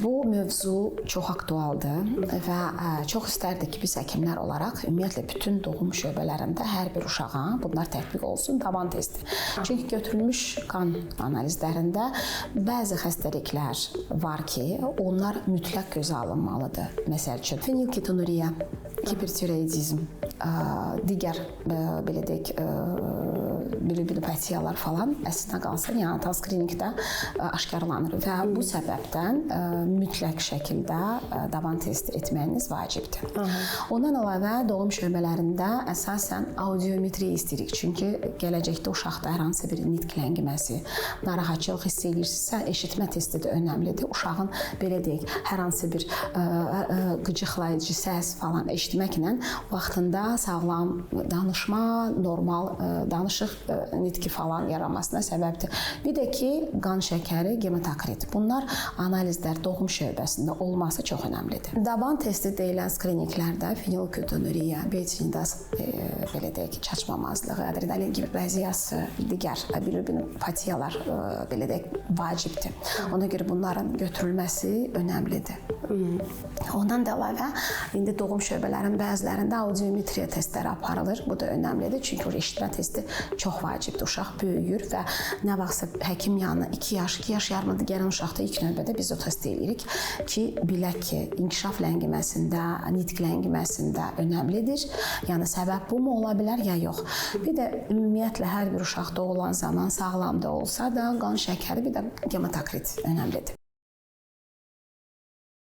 Bu mövzu çox aktualdır və çox istərdik ki, biz həkimlər olaraq ümumiyyətlə bütün doğum şöbələrində hər bir uşağa bunlar tətbiq olsun, taban testi. Çünki götürülmüş qan analizlərində bəzi xəstəliklər var ki, onlar mütləq gözə alınmalıdır. Məsəl üçün fenilketonuriya, hipertiroidizm, digər belə deyək bilirubinopatiyalar falan əslində qalsa neonatal skrininqdə aşkarlanır və bu səbəbdən mütləq şəkildə taban testi etməyiniz vacibdir. Ondan əlavə doğum şöbələrində əsasən audiometriya istəyirik. Çünki gələcəkdə uşaqda hər hansı bir nitq ləngiməsi, narahatçılıq hiss edirsinizsə, eşitmə testi də önəmlidir. Uşağın belə deyək, hər hansı bir qıcıqlayıcı səs falan eşitməklə vaxtında sağlam danışma, normal danışıq nitqi falan yaranmasına səbəbdir. Bir də ki, qan şəkəri, gematokrit. Bunlar analizlər doğum şöbəsində olması çox önəmlidir. Taban testi deyilən skrininqlərdə fenilketonuriya, beta-hidroz, belə deyək ki, çaçmamazlığı, adrenalin giperplaziyası, digər bilirubinopatiyalar belə deyək vacibdir. Ona görə bunların götürülməsi önəmlidir. Ondan da əlavə indi doğum şöbələrinin bəzilərində audiometriya testləri aparılır. Bu da önəmlidir. Çünki o eşitmə testi çox vacibdir. Uşaq böyüyür və nə vaxtsa həkim yanına 2 yaş yarımında gələn uşaqda ilk növbədə biz o test eləyirik ki, bilək ki, inkişaf ləngiməsində, nitq längiməsində önəmlidir. Yəni səbəb bu mu ola bilər ya yox. Bir də ümumiyyətlə hər bir uşaq doğulan zaman sağlam da olsa da qan şəkəri, bir də gematokrit önəmlidir.